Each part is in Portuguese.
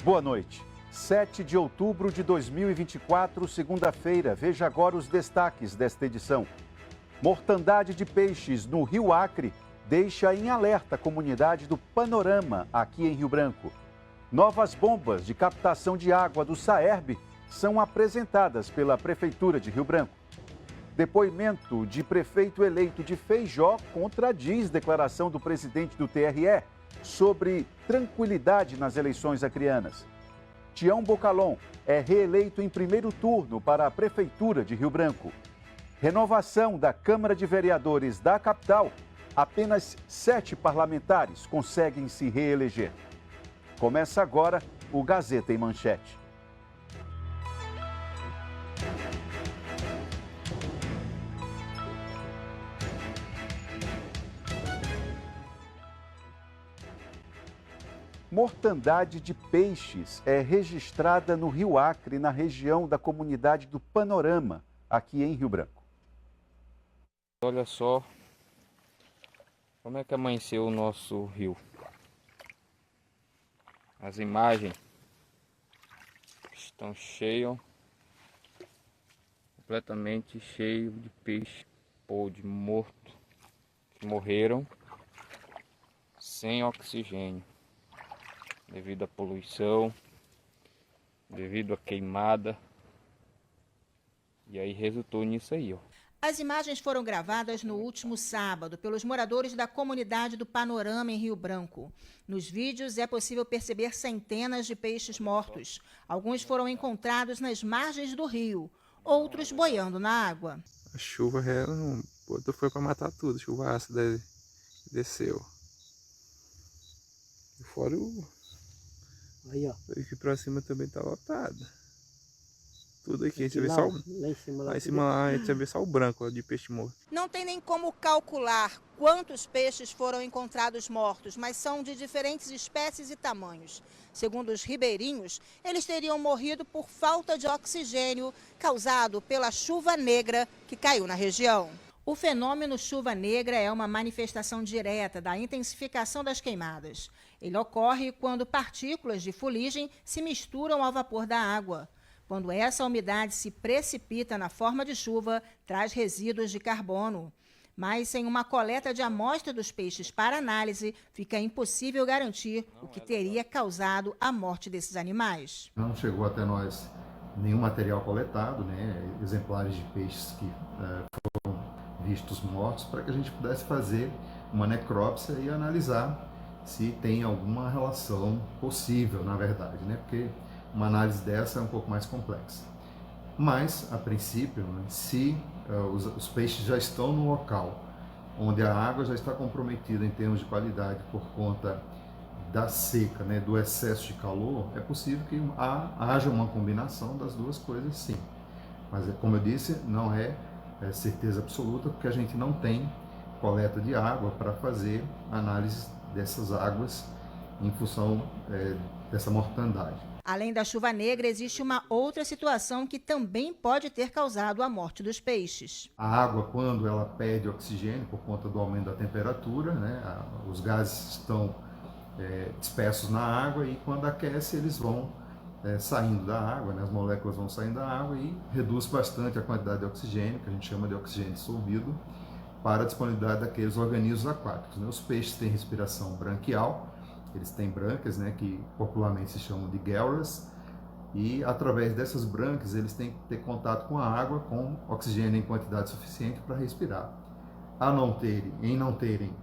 Boa noite. 7 de outubro de 2024, segunda-feira. Veja agora os destaques desta edição. Mortandade de peixes no Rio Acre deixa em alerta a comunidade do Panorama, aqui em Rio Branco. Novas bombas de captação de água do Saerb são apresentadas pela Prefeitura de Rio Branco. Depoimento de prefeito eleito de Feijó contradiz declaração do presidente do TRE sobre tranquilidade nas eleições acreanas. Tião Bocalon é reeleito em primeiro turno para a Prefeitura de Rio Branco. Renovação da Câmara de Vereadores da capital. Apenas 7 parlamentares conseguem se reeleger. Começa agora o Gazeta em Manchete. Mortandade de peixes é registrada no Rio Acre, na região da comunidade do Panorama, aqui em Rio Branco. Olha só como é que amanheceu o nosso rio. As imagens estão cheias, completamente cheio de peixe ou de morto que morreram sem oxigênio, devido à poluição, devido à queimada, e aí resultou nisso aí, ó. As imagens foram gravadas no último sábado pelos moradores da comunidade do Panorama, em Rio Branco. Nos vídeos é possível perceber centenas de peixes mortos. Alguns foram encontrados nas margens do rio, outros boiando na água. A chuva foi para matar tudo, chuva ácida desceu. E fora aí, ó. Aqui pra cima também tá lotado. Tudo aqui, a gente vê só lá em cima, a gente vê só o branco ó, de peixe morto. Não tem nem como calcular quantos peixes foram encontrados mortos, mas são de diferentes espécies e tamanhos. Segundo os ribeirinhos, eles teriam morrido por falta de oxigênio causado pela chuva negra que caiu na região. O fenômeno chuva negra é uma manifestação direta da intensificação das queimadas. Ele ocorre quando partículas de fuligem se misturam ao vapor da água. Quando essa umidade se precipita na forma de chuva, traz resíduos de carbono. Mas sem uma coleta de amostra dos peixes para análise, fica impossível garantir o que teria causado a morte desses animais. Não chegou até nós nenhum material coletado, né, exemplares de peixes que foram vistos mortos, para que a gente pudesse fazer uma necrópsia e analisar se tem alguma relação possível, na verdade, né, porque uma análise dessa é um pouco mais complexa. Mas, a princípio, né, se os peixes já estão no local onde a água já está comprometida em termos de qualidade por conta da seca, né, do excesso de calor, é possível que haja uma combinação das duas coisas, sim. Mas, como eu disse, não é certeza absoluta, porque a gente não tem coleta de água para fazer análise dessas águas em função dessa mortandade. Além da chuva negra, existe uma outra situação que também pode ter causado a morte dos peixes. A água, quando ela perde oxigênio por conta do aumento da temperatura, né, os gases estão dispersos na água e quando aquece eles vão saindo da água, né, as moléculas vão saindo da água e reduz bastante a quantidade de oxigênio, que a gente chama de oxigênio dissolvido, para a disponibilidade daqueles organismos aquáticos, né. Os peixes têm respiração branquial. Eles têm brânquias, né, que popularmente se chamam de guelras, e através dessas brânquias eles têm que ter contato com a água, com oxigênio em quantidade suficiente para respirar. Em não terem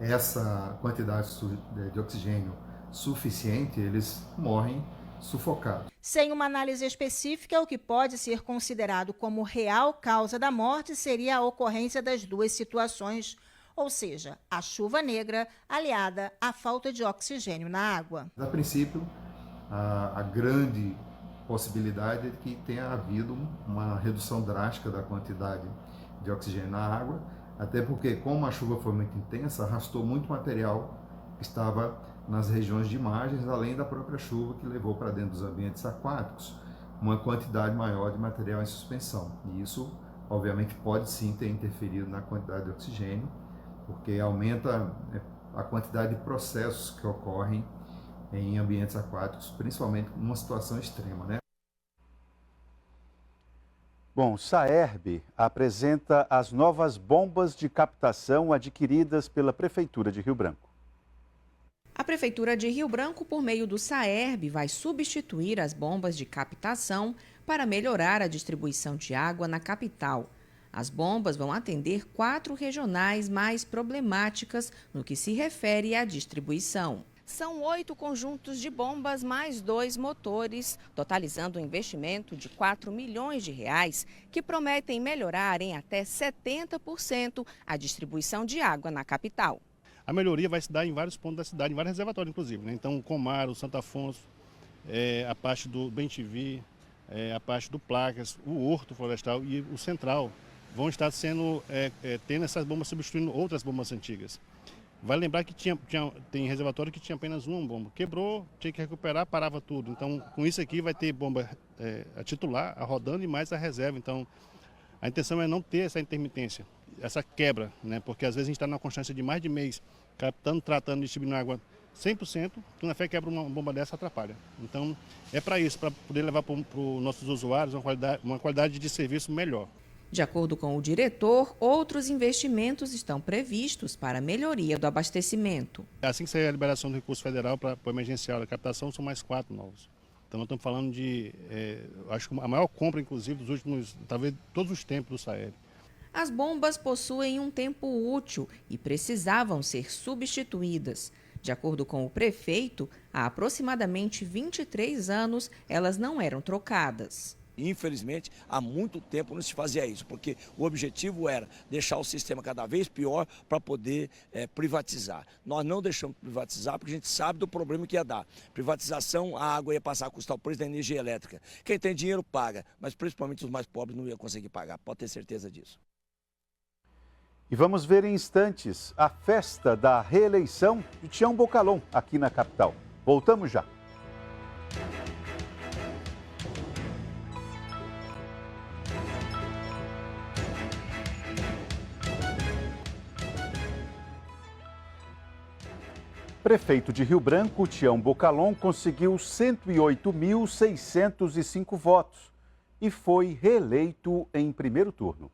essa quantidade de oxigênio suficiente, eles morrem sufocados. Sem uma análise específica, o que pode ser considerado como real causa da morte seria a ocorrência das duas situações, ou seja, a chuva negra aliada à falta de oxigênio na água. A princípio, a grande possibilidade é de que tenha havido uma redução drástica da quantidade de oxigênio na água, até porque, como a chuva foi muito intensa, arrastou muito material que estava nas regiões de margens, além da própria chuva que levou para dentro dos ambientes aquáticos uma quantidade maior de material em suspensão. E isso, obviamente, pode sim ter interferido na quantidade de oxigênio, porque aumenta a quantidade de processos que ocorrem em ambientes aquáticos, principalmente numa situação extrema, né? Bom, Saerb apresenta as novas bombas de captação adquiridas pela Prefeitura de Rio Branco. A Prefeitura de Rio Branco, por meio do Saerb, vai substituir as bombas de captação para melhorar a distribuição de água na capital. As bombas vão atender 4 regionais mais problemáticas no que se refere à distribuição. São 8 conjuntos de bombas mais 2 motores, totalizando um investimento de R$4 milhões, que prometem melhorar em até 70% a distribuição de água na capital. A melhoria vai se dar em vários pontos da cidade, em vários reservatórios, inclusive, né? Então, Comaro, Santo Afonso, a parte do Bem-TV, a parte do Placas, o Horto Florestal e o Central vão estar tendo essas bombas substituindo outras bombas antigas. Vale lembrar que tem reservatório que tinha apenas uma bomba. Quebrou, tinha que recuperar, parava tudo. Então, com isso aqui vai ter bomba a titular, a rodando e mais a reserva. Então, a intenção é não ter essa intermitência, essa quebra, né? Porque às vezes a gente está numa constância de mais de mês, captando, tratando, distribuindo água 100%, que na fé quebra uma bomba dessa atrapalha. Então, é para isso, para poder levar para os nossos usuários uma qualidade de serviço melhor. De acordo com o diretor, outros investimentos estão previstos para a melhoria do abastecimento. Assim que sair a liberação do recurso federal para o emergencial da captação, são mais 4 novos. Então, nós estamos falando de, acho que a maior compra, inclusive, dos últimos, talvez, todos os tempos do Saerb. As bombas possuem um tempo útil e precisavam ser substituídas. De acordo com o prefeito, há aproximadamente 23 anos, elas não eram trocadas. Infelizmente, há muito tempo não se fazia isso, porque o objetivo era deixar o sistema cada vez pior para poder privatizar. Nós não deixamos privatizar porque a gente sabe do problema que ia dar. Privatização, a água ia passar a custar o preço da energia elétrica. Quem tem dinheiro paga, mas principalmente os mais pobres não iam conseguir pagar, pode ter certeza disso. E vamos ver em instantes a festa da reeleição de Tião Bocalon aqui na capital. Voltamos já. Prefeito de Rio Branco, Tião Bocalon, conseguiu 108.605 votos e foi reeleito em primeiro turno.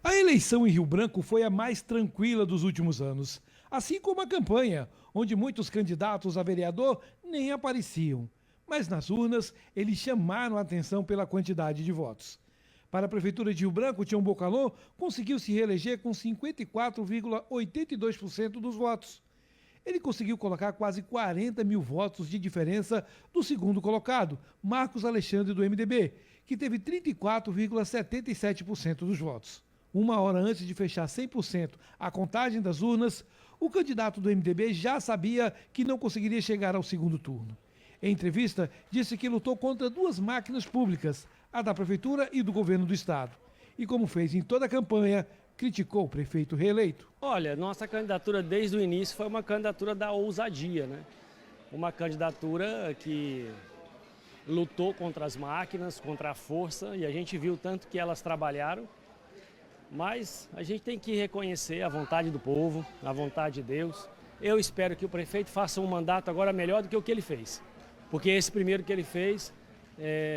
A eleição em Rio Branco foi a mais tranquila dos últimos anos, assim como a campanha, onde muitos candidatos a vereador nem apareciam. Mas nas urnas, eles chamaram a atenção pela quantidade de votos. Para a Prefeitura de Rio Branco, Tião Bocalon conseguiu se reeleger com 54,82% dos votos. Ele conseguiu colocar quase 40 mil votos de diferença do segundo colocado, Marcos Alexandre, do MDB, que teve 34,77% dos votos. Uma hora antes de fechar 100% a contagem das urnas, o candidato do MDB já sabia que não conseguiria chegar ao segundo turno. Em entrevista, disse que lutou contra 2 máquinas públicas, a da Prefeitura e do Governo do Estado. E como fez em toda a campanha, criticou o prefeito reeleito. Olha, nossa candidatura desde o início foi uma candidatura da ousadia, né? Uma candidatura que lutou contra as máquinas, contra a força, e a gente viu tanto que elas trabalharam. Mas a gente tem que reconhecer a vontade do povo, a vontade de Deus. Eu espero que o prefeito faça um mandato agora melhor do que o que ele fez. Porque esse primeiro que ele fez,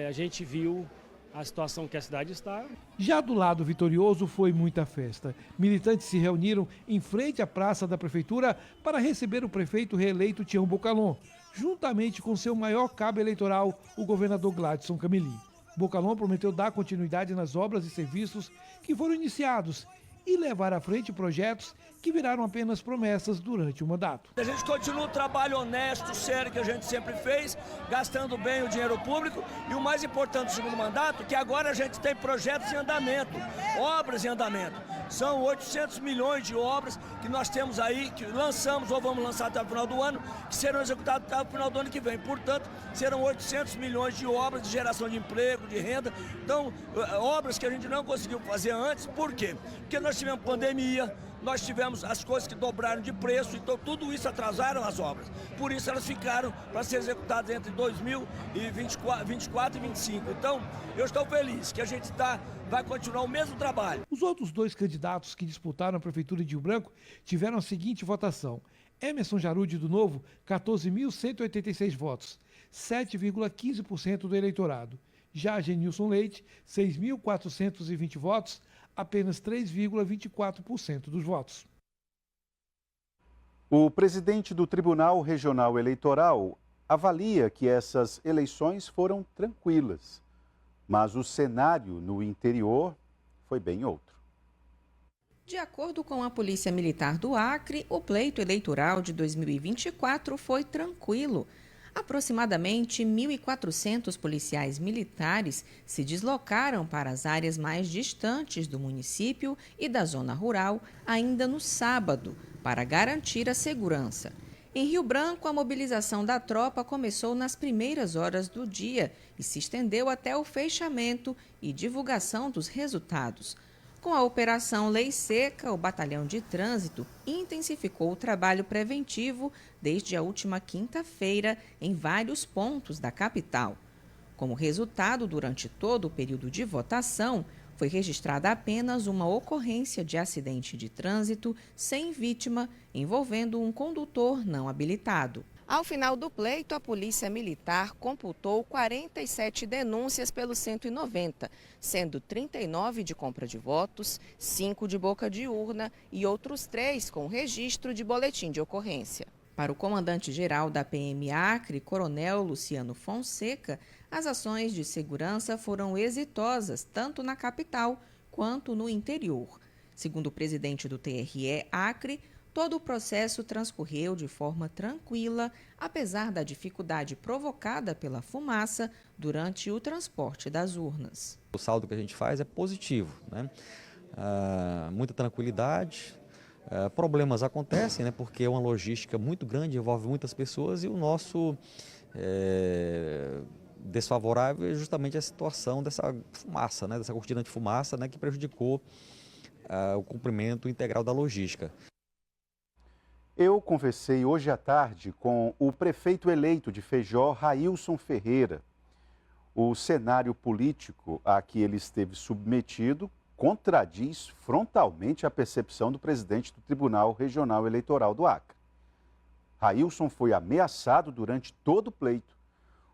a gente viu a situação que a cidade está. Já do lado vitorioso foi muita festa. Militantes se reuniram em frente à praça da prefeitura para receber o prefeito reeleito Tião Bocalon, juntamente com seu maior cabo eleitoral, o governador Gladson Cameli. Bocalon prometeu dar continuidade nas obras e serviços que foram iniciados e levar à frente projetos que viraram apenas promessas durante o mandato. A gente continua o trabalho honesto, sério que a gente sempre fez, gastando bem o dinheiro público e o mais importante do segundo mandato, que agora a gente tem projetos em andamento, obras em andamento. São 800 milhões de obras que nós temos aí, que lançamos ou vamos lançar até o final do ano, que serão executadas até o final do ano que vem. Portanto, serão 800 milhões de obras de geração de emprego, de renda. Então, obras que a gente não conseguiu fazer antes. Por quê? Porque nós tivemos pandemia, nós tivemos as coisas que dobraram de preço, então tudo isso atrasaram as obras. Por isso elas ficaram para ser executadas entre 2024 e 2025. Então, eu estou feliz que a gente vai continuar o mesmo trabalho. Os outros 2 candidatos que disputaram a Prefeitura de Rio Branco tiveram a seguinte votação. Emerson Jarude, do Novo, 14.186 votos, 7,15% do eleitorado. Já Genilson Leite, 6.420 votos, apenas 3,24% dos votos. O presidente do Tribunal Regional Eleitoral avalia que essas eleições foram tranquilas, mas o cenário no interior foi bem outro. De acordo com a Polícia Militar do Acre, o pleito eleitoral de 2024 foi tranquilo. Aproximadamente 1.400 policiais militares se deslocaram para as áreas mais distantes do município e da zona rural ainda no sábado, para garantir a segurança. Em Rio Branco, a mobilização da tropa começou nas primeiras horas do dia e se estendeu até o fechamento e divulgação dos resultados. Com a Operação Lei Seca, o Batalhão de Trânsito intensificou o trabalho preventivo desde a última quinta-feira em vários pontos da capital. Como resultado, durante todo o período de votação, foi registrada apenas uma ocorrência de acidente de trânsito sem vítima, envolvendo um condutor não habilitado. Ao final do pleito, a Polícia Militar computou 47 denúncias pelo 190, sendo 39 de compra de votos, 5 de boca de urna e outros 3 com registro de boletim de ocorrência. Para o comandante-geral da PM Acre, Coronel Luciano Fonseca, as ações de segurança foram exitosas tanto na capital quanto no interior. Segundo o presidente do TRE Acre, todo o processo transcorreu de forma tranquila, apesar da dificuldade provocada pela fumaça durante o transporte das urnas. O saldo que a gente faz é positivo, né? Muita tranquilidade. Problemas acontecem, né? Porque é uma logística muito grande, envolve muitas pessoas e o nosso desfavorável é justamente a situação dessa fumaça, né? Dessa cortina de fumaça, né? Que prejudicou o cumprimento integral da logística. Eu conversei hoje à tarde com o prefeito eleito de Feijó, Railson Ferreira. O cenário político a que ele esteve submetido contradiz frontalmente a percepção do presidente do Tribunal Regional Eleitoral do Acre. Railson foi ameaçado durante todo o pleito.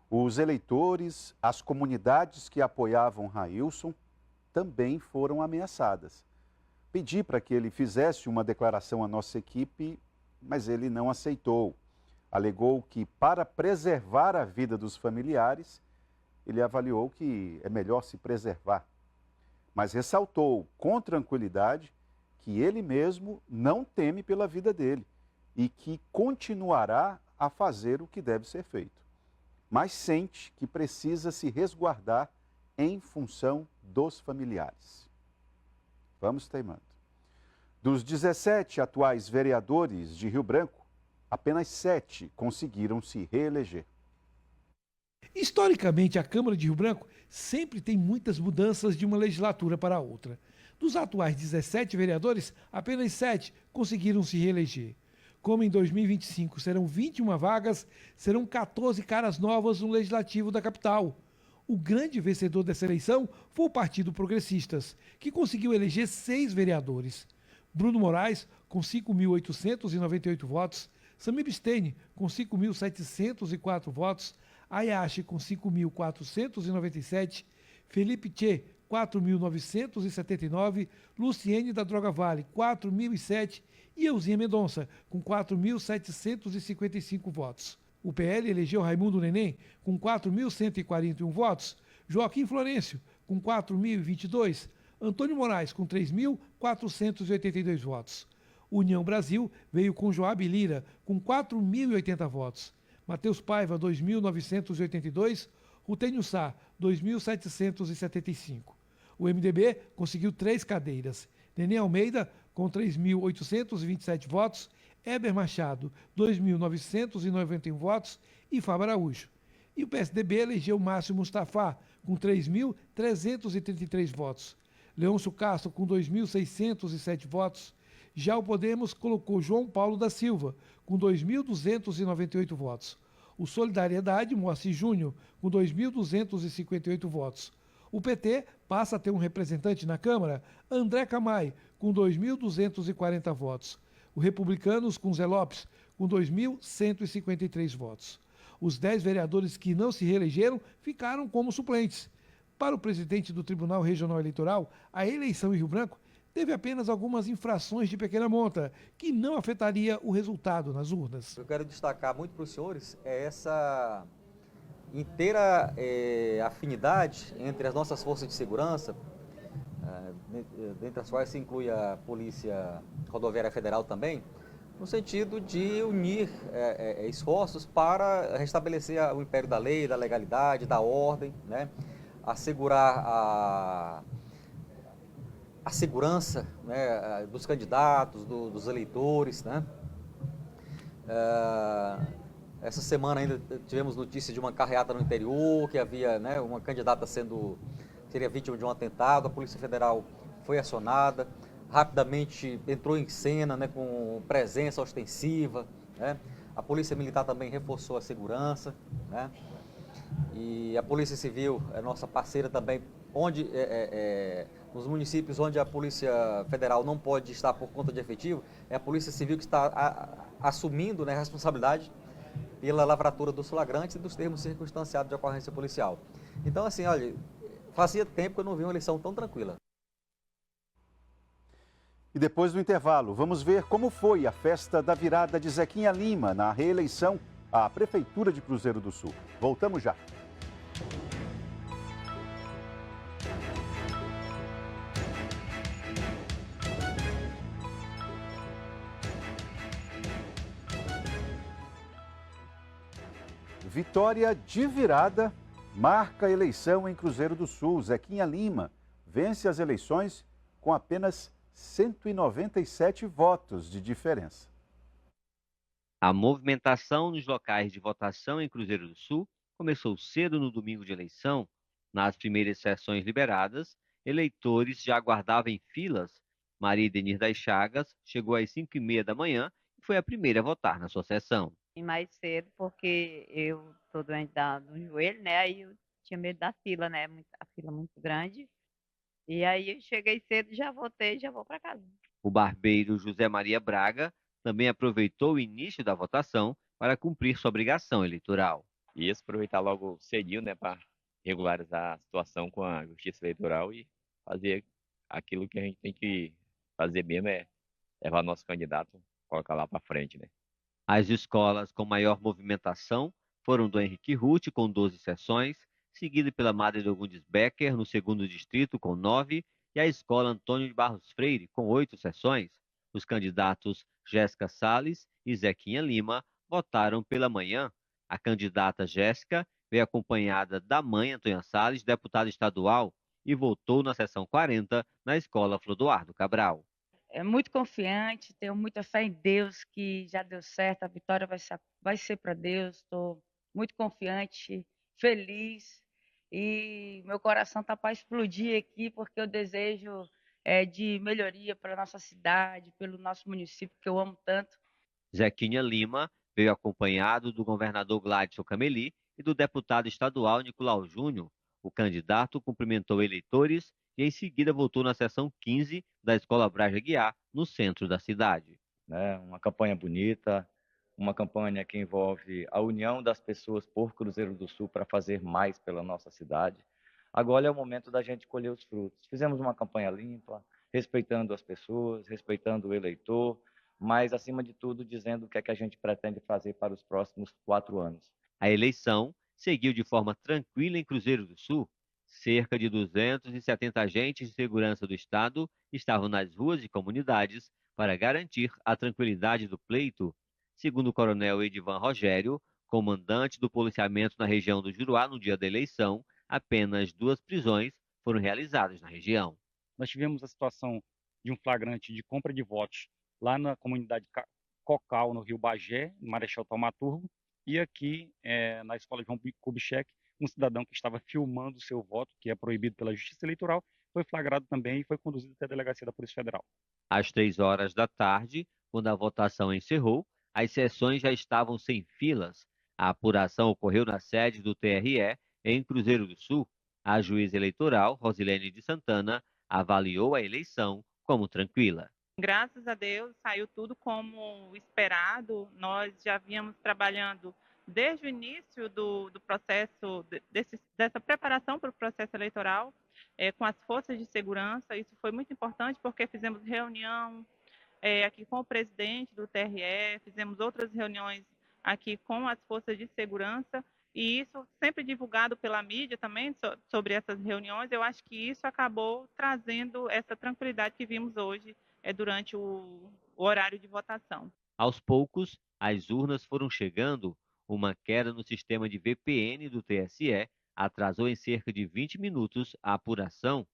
Os eleitores, as comunidades que apoiavam Railson também foram ameaçadas. Pedi para que ele fizesse uma declaração à nossa equipe, mas ele não aceitou. Alegou que, para preservar a vida dos familiares, ele avaliou que é melhor se preservar. Mas ressaltou com tranquilidade que ele mesmo não teme pela vida dele e que continuará a fazer o que deve ser feito. Mas sente que precisa se resguardar em função dos familiares. Vamos teimando. Dos 17 atuais vereadores de Rio Branco, apenas 7 conseguiram se reeleger. Historicamente, a Câmara de Rio Branco sempre tem muitas mudanças de uma legislatura para outra. Dos atuais 17 vereadores, apenas 7 conseguiram se reeleger. Como em 2025 serão 21 vagas, serão 14 caras novas no Legislativo da capital. O grande vencedor dessa eleição foi o Partido Progressistas, que conseguiu eleger 6 vereadores. Bruno Moraes, com 5.898 votos, Samir Bistene, com 5.704 votos, Ayashi, com 5.497, Felipe Tchê, 4.979, Luciene da Droga Vale, 4.007 e Euzinha Mendonça, com 4.755 votos. O PL elegeu Raimundo Neném, com 4.141 votos, Joaquim Florencio, com 4.022, Antônio Moraes, com 3.482 votos. União Brasil veio com Joab Lira, com 4.080 votos. Matheus Paiva, 2.982. Rutênio Sá, 2.775. O MDB conseguiu 3 cadeiras. Nenê Almeida, com 3.827 votos. Heber Machado, 2.991 votos. E Fábio Araújo. E o PSDB elegeu Márcio Mustafa, com 3.333 votos. Leôncio Castro, com 2.607 votos. Já o Podemos colocou João Paulo da Silva, com 2.298 votos. O Solidariedade, Moacir Júnior, com 2.258 votos. O PT passa a ter um representante na Câmara, André Camay, com 2.240 votos. O Republicanos, com Zé Lopes, com com 2.153 votos. Os 10 vereadores que não se reelegeram ficaram como suplentes. Para o presidente do Tribunal Regional Eleitoral, a eleição em Rio Branco teve apenas algumas infrações de pequena monta, que não afetaria o resultado nas urnas. Eu quero destacar muito para os senhores essa inteira afinidade entre as nossas forças de segurança, dentre as quais se inclui a Polícia Rodoviária Federal também, no sentido de unir esforços para restabelecer o império da lei, da legalidade, da ordem, né? Assegurar a segurança, né, dos candidatos, dos eleitores, né? Essa semana ainda tivemos notícia de uma carreata no interior, que havia, né, uma candidata seria vítima de um atentado. A Polícia Federal foi acionada, rapidamente entrou em cena, né, com presença ostensiva, né? A Polícia Militar também reforçou a segurança, né? E a Polícia Civil é nossa parceira também, onde nos municípios onde a Polícia Federal não pode estar por conta de efetivo, é a Polícia Civil que está assumindo, né, a responsabilidade pela lavratura dos flagrantes e dos termos circunstanciados de ocorrência policial. Então, assim, olha, fazia tempo que eu não vi uma eleição tão tranquila. E depois do intervalo, vamos ver como foi a festa da virada de Zequinha Lima na reeleição à Prefeitura de Cruzeiro do Sul. Voltamos já. Vitória de virada marca a eleição em Cruzeiro do Sul. Zequinha Lima vence as eleições com apenas 197 votos de diferença. A movimentação nos locais de votação em Cruzeiro do Sul começou cedo no domingo de eleição. Nas primeiras sessões liberadas, eleitores já aguardavam em filas. Maria Denir das Chagas chegou às 5h30 da manhã e foi a primeira a votar na sua sessão. Mais cedo, porque eu tô doente no joelho, né? Aí eu tinha medo da fila, né? A fila muito grande. E aí eu cheguei cedo, já votei, já vou para casa. O barbeiro José Maria Braga também aproveitou o início da votação para cumprir sua obrigação eleitoral. E aproveitar logo cedinho, né, para regularizar a situação com a Justiça Eleitoral e fazer aquilo que a gente tem que fazer mesmo, é levar nosso candidato, colocar lá para frente, né? As escolas com maior movimentação foram do Henrique Ruth, com 12 sessões, seguido pela Madre Dogundes Becker, no 2º distrito, com 9, e a Escola Antônio de Barros Freire, com 8 sessões. Os candidatos Jéssica Salles e Zequinha Lima votaram pela manhã. A candidata Jéssica veio acompanhada da mãe, Antônia Salles, deputada estadual, e votou na sessão 40 na Escola Flodoardo Cabral. É muito confiante, tenho muita fé em Deus que já deu certo, a vitória vai ser para Deus. Estou muito confiante, feliz e meu coração está para explodir aqui porque eu desejo de melhoria para a nossa cidade, pelo nosso município que eu amo tanto. Zequinha Lima veio acompanhado do governador Gladson Cameli e do deputado estadual Nicolau Júnior. O candidato cumprimentou eleitores e em seguida votou na sessão 15 da Escola Braz Aguiar, no centro da cidade. Uma campanha bonita, uma campanha que envolve a união das pessoas por Cruzeiro do Sul para fazer mais pela nossa cidade. Agora é o momento da gente colher os frutos. Fizemos uma campanha limpa, respeitando as pessoas, respeitando o eleitor, mas, acima de tudo, dizendo o que é que a gente pretende fazer para os próximos 4 anos. A eleição seguiu de forma tranquila em Cruzeiro do Sul. Cerca de 270 agentes de segurança do Estado estavam nas ruas e comunidades para garantir a tranquilidade do pleito. Segundo o coronel Edivan Rogério, comandante do policiamento na região do Juruá no dia da eleição, apenas 2 prisões foram realizadas na região. Nós tivemos a situação de um flagrante de compra de votos lá na comunidade Cocal, no Rio Bagé, no Marechal Thaumaturgo, e aqui na Escola João Kubitschek, um cidadão que estava filmando o seu voto, que é proibido pela Justiça Eleitoral, foi flagrado também e foi conduzido até a delegacia da Polícia Federal. Às 3h da tarde, quando a votação encerrou, as sessões já estavam sem filas. A apuração ocorreu na sede do TRE, em Cruzeiro do Sul. A juíza eleitoral, Rosilene de Santana, avaliou a eleição como tranquila. Graças a Deus, saiu tudo como esperado. Nós já vínhamos trabalhando desde o início do processo, dessa preparação para o processo eleitoral, com as forças de segurança. Isso foi muito importante porque fizemos reunião aqui com o presidente do TRE, fizemos outras reuniões aqui com as forças de segurança, e isso sempre divulgado pela mídia também sobre essas reuniões. Eu acho que isso acabou trazendo essa tranquilidade que vimos hoje durante o horário de votação. Aos poucos, as urnas foram chegando. Uma queda no sistema de VPN do TSE atrasou em cerca de 20 minutos a apuração.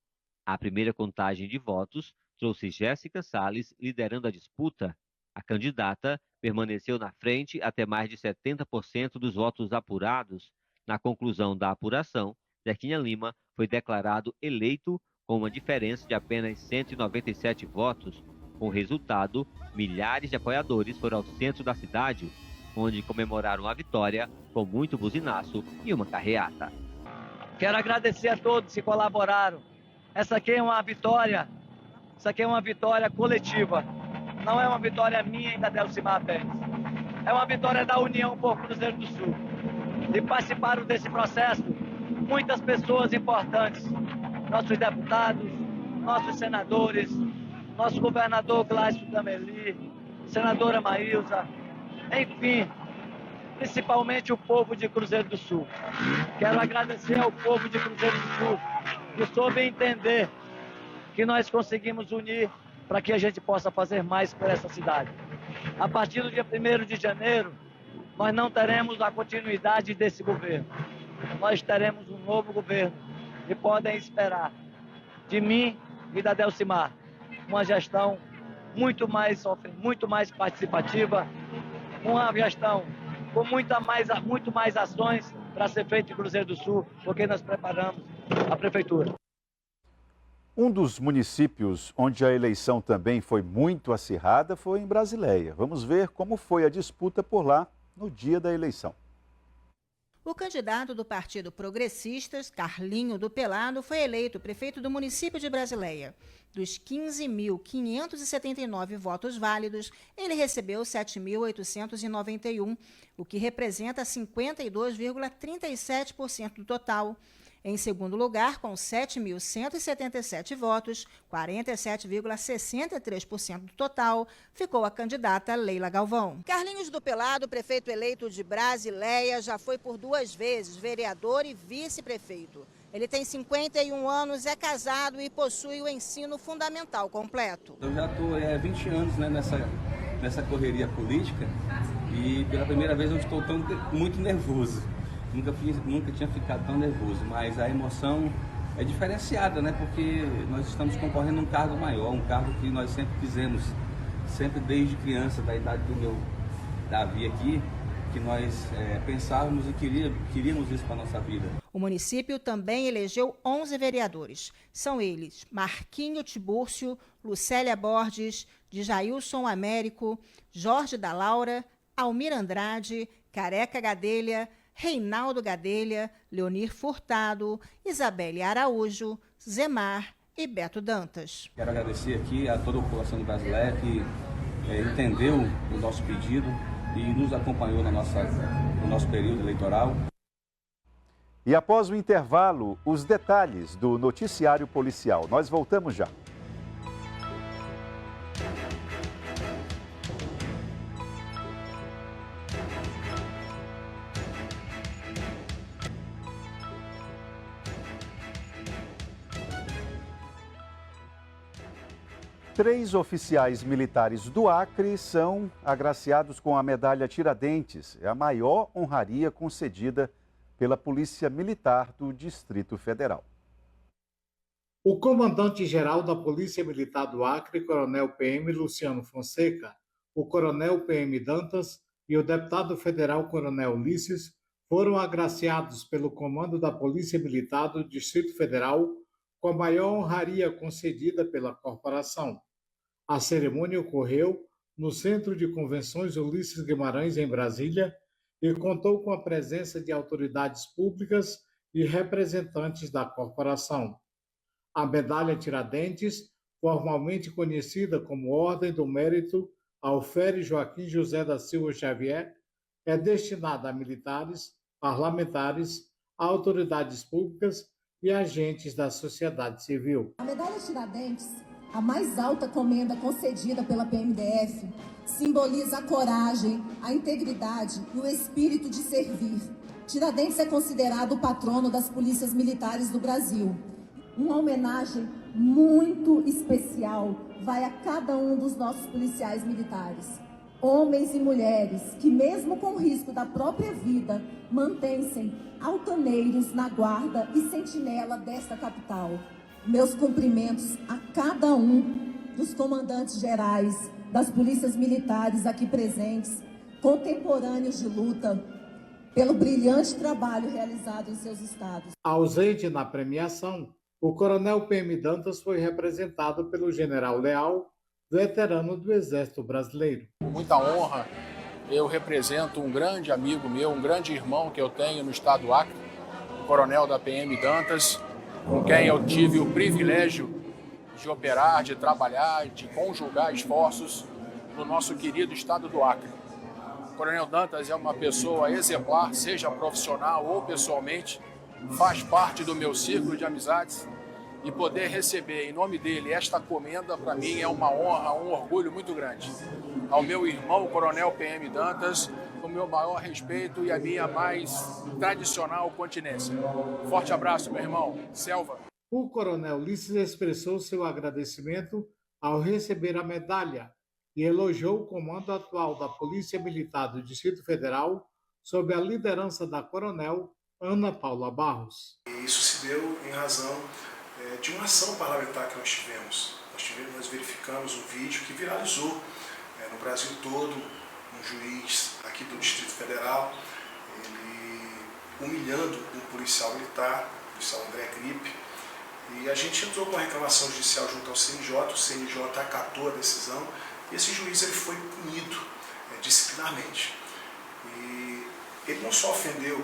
A primeira contagem de votos trouxe Jéssica Salles liderando a disputa. A candidata permaneceu na frente até mais de 70% dos votos apurados. Na conclusão da apuração, Zequinha Lima foi declarado eleito com uma diferença de apenas 197 votos. Com o resultado, milhares de apoiadores foram ao centro da cidade, onde comemoraram a vitória com muito buzinaço e uma carreata. Quero agradecer a todos que colaboraram. Essa aqui é uma vitória, coletiva. Não é uma vitória minha e da Delcimar apenas. É uma vitória da União por Cruzeiro do Sul. E participaram desse processo muitas pessoas importantes. Nossos deputados, nossos senadores, nosso governador Glácio Cameli, senadora Maílza, enfim, principalmente o povo de Cruzeiro do Sul. Quero agradecer ao povo de Cruzeiro do Sul, que soube entender que nós conseguimos unir para que a gente possa fazer mais por essa cidade. A partir do dia 1º de janeiro, nós não teremos a continuidade desse governo. Nós teremos um novo governo e podem esperar de mim e da Delcimar uma gestão muito mais participativa, uma gestão com muito mais ações para ser feita em Cruzeiro do Sul, porque nós preparamos a prefeitura. Um dos municípios onde a eleição também foi muito acirrada foi em Brasileia. Vamos ver como foi a disputa por lá no dia da eleição. O candidato do Partido Progressistas, Carlinho do Pelado, foi eleito prefeito do município de Brasileia. Dos 15.579 votos válidos, ele recebeu 7.891, o que representa 52,37% do total. Em segundo lugar, com 7.177 votos, 47,63% do total, ficou a candidata Leila Galvão. Carlinhos do Pelado, prefeito eleito de Brasileia, já foi por 2 vezes vereador e vice-prefeito. Ele tem 51 anos, é casado e possui o ensino fundamental completo. Eu já estou há 20 anos nessa correria política e pela primeira vez eu estou muito nervoso. Nunca tinha ficado tão nervoso, mas a emoção é diferenciada, né? Porque nós estamos concorrendo a um cargo maior, um cargo que nós sempre quisemos, sempre desde criança, da idade do meu Davi aqui, que nós pensávamos e queríamos isso para a nossa vida. O município também elegeu 11 vereadores. São eles Marquinho Tibúrcio, Lucélia Borges, Djailson Américo, Jorge da Laura, Almir Andrade, Careca Gadelha, Reinaldo Gadelha, Leonir Furtado, Isabelle Araújo, Zemar e Beto Dantas. Quero agradecer aqui a toda a população do Brasileia que entendeu o nosso pedido e nos acompanhou no nosso período eleitoral. E após o intervalo, os detalhes do noticiário policial. Nós voltamos já. Três oficiais militares do Acre são agraciados com a medalha Tiradentes. É a maior honraria concedida pela Polícia Militar do Distrito Federal. O comandante-geral da Polícia Militar do Acre, Coronel PM Luciano Fonseca, o Coronel PM Dantas e o deputado federal Coronel Ulisses foram agraciados pelo comando da Polícia Militar do Distrito Federal com a maior honraria concedida pela corporação. A cerimônia ocorreu no Centro de Convenções Ulisses Guimarães, em Brasília, e contou com a presença de autoridades públicas e representantes da corporação. A medalha Tiradentes formalmente conhecida como Ordem do Mérito Alferes Joaquim José da Silva Xavier, é destinada a militares, parlamentares, autoridades públicas e agentes da sociedade civil. A medalha Tiradentes, a mais alta comenda concedida pela PMDF, simboliza a coragem, a integridade e o espírito de servir. Tiradentes é considerado o patrono das polícias militares do Brasil. Uma homenagem muito especial vai a cada um dos nossos policiais militares. Homens e mulheres que, mesmo com o risco da própria vida, mantêm-se altaneiros na guarda e sentinela desta capital. Meus cumprimentos a cada um dos comandantes gerais das polícias militares aqui presentes, contemporâneos de luta, pelo brilhante trabalho realizado em seus estados. Ausente na premiação, o coronel PM Dantas foi representado pelo general Leal, veterano do Exército Brasileiro. Com muita honra, eu represento um grande amigo meu, um grande irmão que eu tenho no estado do Acre, o coronel da PM Dantas, com quem eu tive o privilégio de operar, de trabalhar, de conjugar esforços no nosso querido estado do Acre. O coronel Dantas é uma pessoa exemplar, seja profissional ou pessoalmente, faz parte do meu círculo de amizades, e poder receber em nome dele esta comenda, para mim, é uma honra, um orgulho muito grande. Ao meu irmão, o coronel PM Dantas, o meu maior respeito e a minha mais tradicional continência. Forte abraço, meu irmão. Selva. O coronel Ulisses expressou seu agradecimento ao receber a medalha e elogiou o comando atual da Polícia Militar do Distrito Federal sob a liderança da coronel Ana Paula Barros. Isso se deu em razão de uma ação parlamentar que nós tivemos. Nós verificamos um vídeo que viralizou no Brasil todo, um juiz aqui do Distrito Federal, ele humilhando um policial militar, o policial André Gripe, e a gente entrou com a reclamação judicial junto ao CNJ, o CNJ acatou a decisão, e esse juiz ele foi punido disciplinarmente. E ele não só ofendeu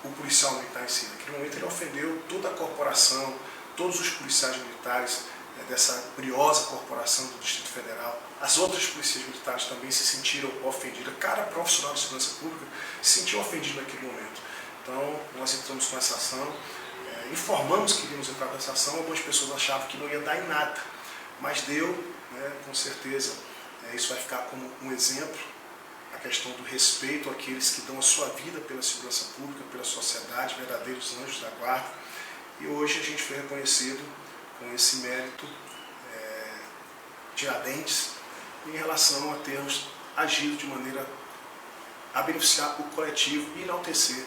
o policial militar em si, naquele momento ele ofendeu toda a corporação, todos os policiais militares dessa briosa corporação do Distrito Federal. As outras polícias militares também se sentiram ofendidas. Cada profissional de segurança pública se sentiu ofendido naquele momento. Então, nós entramos com essa ação, informamos que iríamos entrar com essa ação, algumas pessoas achavam que não ia dar em nada, mas deu, com certeza. Isso vai ficar como um exemplo, a questão do respeito àqueles que dão a sua vida pela segurança pública, pela sociedade, verdadeiros anjos da guarda. E hoje a gente foi reconhecido com esse mérito Tiradentes em relação a termos agido de maneira a beneficiar o coletivo e enaltecer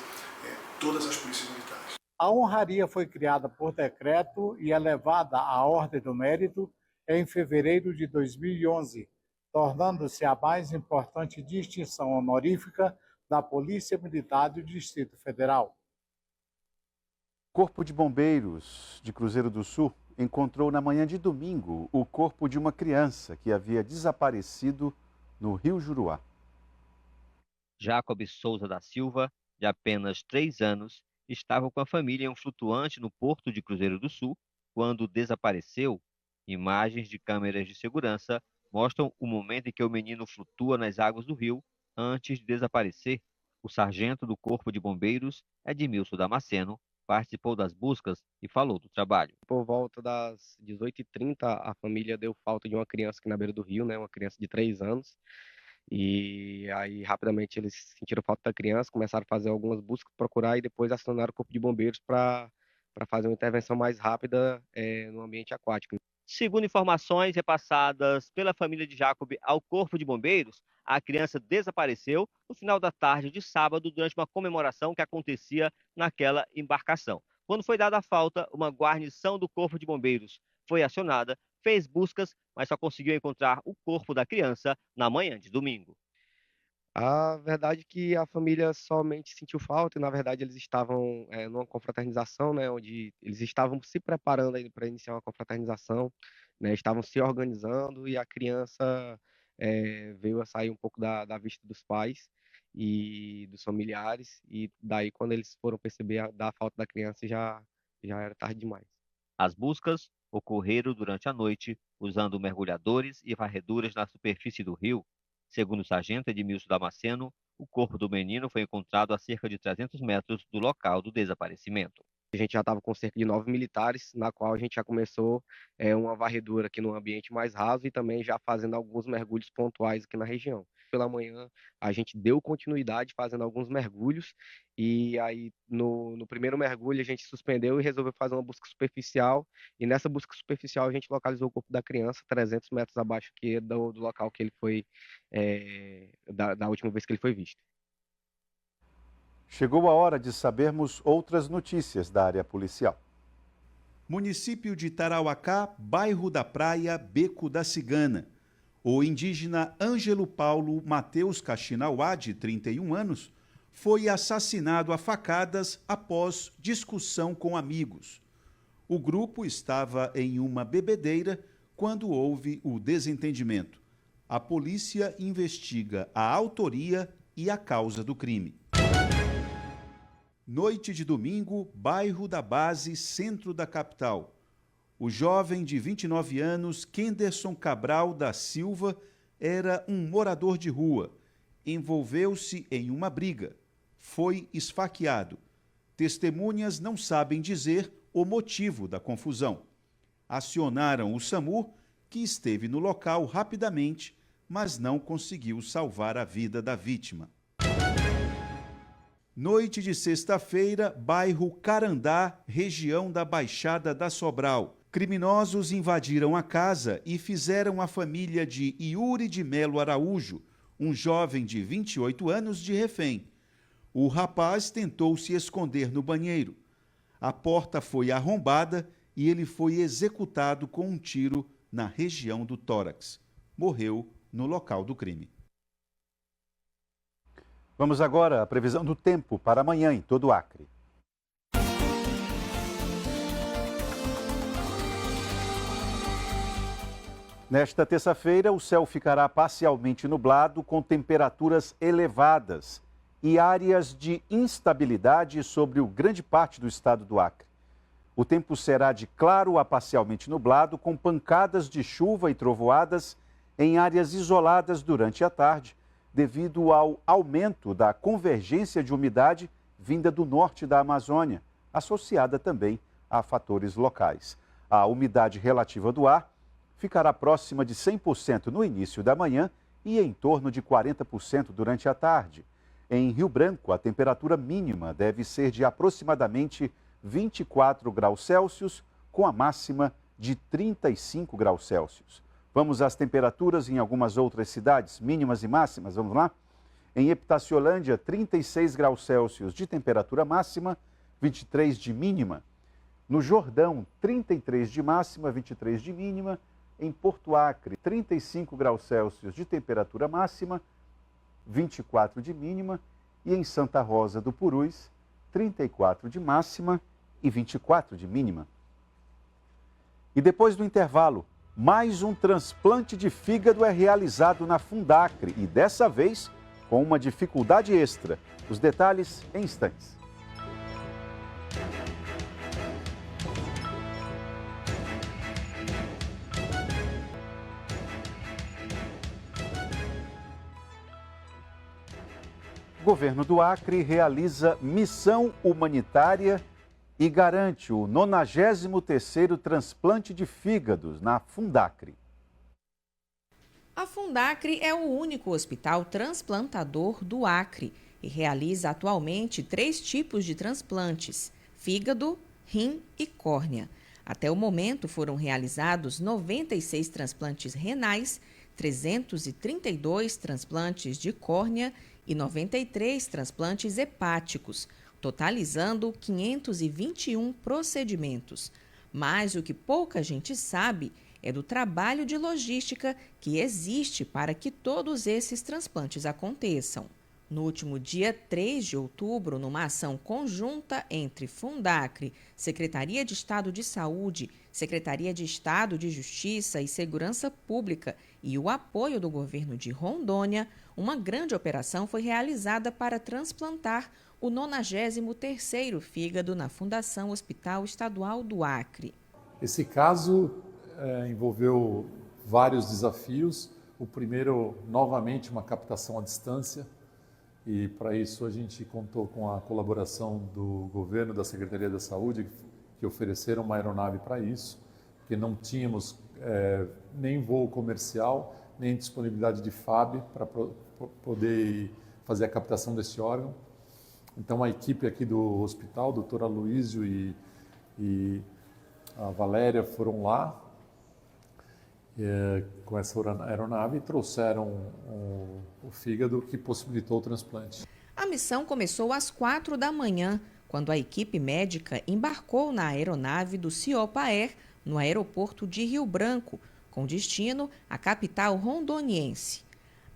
todas as polícias militares. A honraria foi criada por decreto e elevada à Ordem do Mérito em fevereiro de 2011, tornando-se a mais importante distinção honorífica da Polícia Militar do Distrito Federal. Corpo de Bombeiros de Cruzeiro do Sul encontrou na manhã de domingo o corpo de uma criança que havia desaparecido no Rio Juruá. Jacob Souza da Silva, de apenas 3 anos, estava com a família em um flutuante no porto de Cruzeiro do Sul quando desapareceu. Imagens de câmeras de segurança mostram o momento em que o menino flutua nas águas do rio antes de desaparecer. O sargento do Corpo de Bombeiros, Edmilson Damasceno, participou das buscas e falou do trabalho. Por volta das 18h30, a família deu falta de uma criança aqui na beira do rio, né? Uma criança de 3 anos. E aí, rapidamente, eles sentiram falta da criança, começaram a fazer algumas buscas, procurar e depois acionaram o Corpo de Bombeiros para fazer uma intervenção mais rápida no ambiente aquático. Segundo informações repassadas pela família de Jacob ao Corpo de Bombeiros, a criança desapareceu no final da tarde de sábado durante uma comemoração que acontecia naquela embarcação. Quando foi dada a falta, uma guarnição do Corpo de Bombeiros foi acionada, fez buscas, mas só conseguiu encontrar o corpo da criança na manhã de domingo. A verdade é que a família somente sentiu falta e, na verdade, eles estavam numa confraternização, né, onde eles estavam se preparando para iniciar uma confraternização, né, estavam se organizando e a criança veio a sair um pouco da vista dos pais e dos familiares, e daí, quando eles foram perceber da falta da criança, já era tarde demais. As buscas ocorreram durante a noite, usando mergulhadores e varreduras na superfície do rio. Segundo o sargento Edmilson Damasceno, o corpo do menino foi encontrado a cerca de 300 metros do local do desaparecimento. A gente já estava com cerca de 9 militares, na qual a gente já começou uma varredura aqui no ambiente mais raso e também já fazendo alguns mergulhos pontuais aqui na região. Pela manhã a gente deu continuidade fazendo alguns mergulhos e aí no primeiro mergulho a gente suspendeu e resolveu fazer uma busca superficial, e nessa busca superficial a gente localizou o corpo da criança 300 metros abaixo aqui do local que ele foi, da última vez que ele foi visto. Chegou a hora de sabermos outras notícias da área policial. Município de Tarauacá, bairro da Praia, Beco da Cigana. O indígena Ângelo Paulo Mateus Caxinauá, de 31 anos, foi assassinado a facadas após discussão com amigos. O grupo estava em uma bebedeira quando houve o desentendimento. A polícia investiga a autoria e a causa do crime. Noite de domingo, bairro da Base, centro da capital. O jovem de 29 anos, Kenderson Cabral da Silva, era um morador de rua. Envolveu-se em uma briga. Foi esfaqueado. Testemunhas não sabem dizer o motivo da confusão. Acionaram o SAMU, que esteve no local rapidamente, mas não conseguiu salvar a vida da vítima. Noite de sexta-feira, bairro Carandá, região da Baixada da Sobral. Criminosos invadiram a casa e fizeram a família de Yuri de Melo Araújo, um jovem de 28 anos, de refém. O rapaz tentou se esconder no banheiro. A porta foi arrombada e ele foi executado com um tiro na região do tórax. Morreu no local do crime. Vamos agora à previsão do tempo para amanhã em todo o Acre. Nesta terça-feira, o céu ficará parcialmente nublado, com temperaturas elevadas e áreas de instabilidade sobre grande parte do estado do Acre. O tempo será de claro a parcialmente nublado, com pancadas de chuva e trovoadas em áreas isoladas durante a tarde, devido ao aumento da convergência de umidade vinda do norte da Amazônia, associada também a fatores locais. A umidade relativa do ar ficará próxima de 100% no início da manhã e em torno de 40% durante a tarde. Em Rio Branco, a temperatura mínima deve ser de aproximadamente 24 graus Celsius, com a máxima de 35 graus Celsius. Vamos às temperaturas em algumas outras cidades, mínimas e máximas, vamos lá? Em Epitaciolândia, 36 graus Celsius de temperatura máxima, 23 de mínima. No Jordão, 33 de máxima, 23 de mínima. Em Porto Acre, 35 graus Celsius de temperatura máxima, 24 de mínima. E em Santa Rosa do Purus, 34 de máxima e 24 de mínima. E depois do intervalo, mais um transplante de fígado é realizado na Fundacre e dessa vez com uma dificuldade extra. Os detalhes em instantes. O governo do Acre realiza missão humanitária e garante o 93º transplante de fígados na Fundacre. A Fundacre é o único hospital transplantador do Acre e realiza atualmente 3 tipos de transplantes: fígado, rim e córnea. Até o momento foram realizados 96 transplantes renais, 332 transplantes de córnea e 93 transplantes hepáticos, totalizando 521 procedimentos. Mas o que pouca gente sabe é do trabalho de logística que existe para que todos esses transplantes aconteçam. No último dia 3 de outubro, numa ação conjunta entre Fundacre, Secretaria de Estado de Saúde, Secretaria de Estado de Justiça e Segurança Pública e o apoio do governo de Rondônia, uma grande operação foi realizada para transplantar o 93º fígado na Fundação Hospital Estadual do Acre. Esse caso envolveu vários desafios. O primeiro, novamente, uma captação à distância. E para isso a gente contou com a colaboração do governo, da Secretaria da Saúde, que ofereceram uma aeronave para isso, porque não tínhamos nem voo comercial, nem disponibilidade de FAB para poder fazer a captação desse órgão. Então a equipe aqui do hospital, o doutor Aloísio e a Valéria foram lá com essa aeronave e trouxeram o fígado que possibilitou o transplante. A missão começou às 4 da manhã, quando a equipe médica embarcou na aeronave do Ciopa Air, no aeroporto de Rio Branco, com destino à capital rondoniense.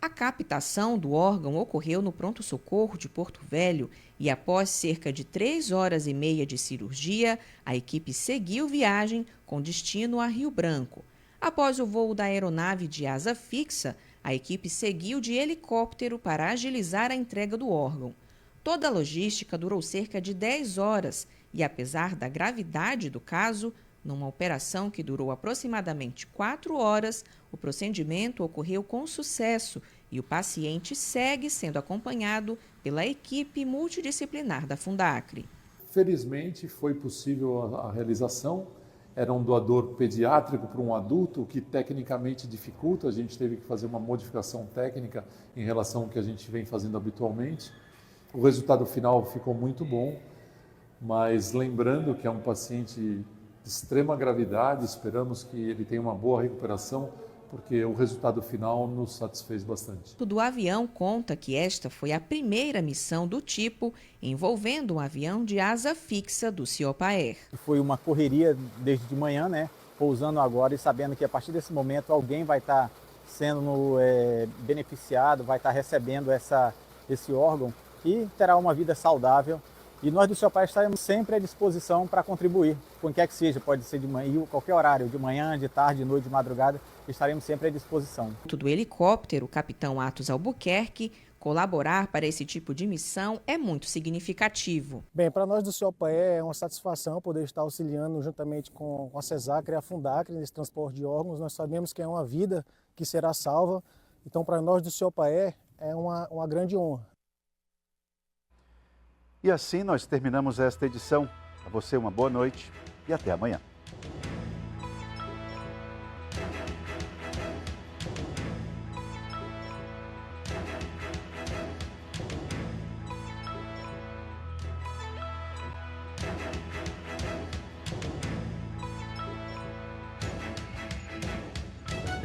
A captação do órgão ocorreu no pronto-socorro de Porto Velho e, após cerca de 3 horas e meia de cirurgia, a equipe seguiu viagem com destino a Rio Branco. Após o voo da aeronave de asa fixa, a equipe seguiu de helicóptero para agilizar a entrega do órgão. Toda a logística durou cerca de 10 horas e, apesar da gravidade do caso, numa operação que durou aproximadamente 4 horas, o procedimento ocorreu com sucesso e o paciente segue sendo acompanhado pela equipe multidisciplinar da Fundacre. Felizmente, foi possível a realização. Era um doador pediátrico para um adulto, o que tecnicamente dificulta. A gente teve que fazer uma modificação técnica em relação ao que a gente vem fazendo habitualmente. O resultado final ficou muito bom, mas lembrando que é um paciente de extrema gravidade, esperamos que ele tenha uma boa recuperação, porque o resultado final nos satisfez bastante. O do avião conta que esta foi a primeira missão do tipo envolvendo um avião de asa fixa do Ciopa Air. Foi uma correria desde de manhã, né? Pousando agora e sabendo que a partir desse momento alguém vai estar sendo beneficiado, vai estar recebendo esse órgão e terá uma vida saudável. E nós do Ciopa Air estaremos sempre à disposição para contribuir, com o que é que seja, pode ser de manhã, qualquer horário, de manhã, de tarde, de noite, de madrugada, estaremos sempre à disposição. Do helicóptero, o capitão Atos Albuquerque, colaborar para esse tipo de missão é muito significativo. Bem, para nós do Ciopa Air é uma satisfação poder estar auxiliando juntamente com a CESACRE e a Fundacre nesse transporte de órgãos. Nós sabemos que é uma vida que será salva, então para nós do Ciopa Air é uma grande honra. E assim nós terminamos esta edição. A você uma boa noite e até amanhã.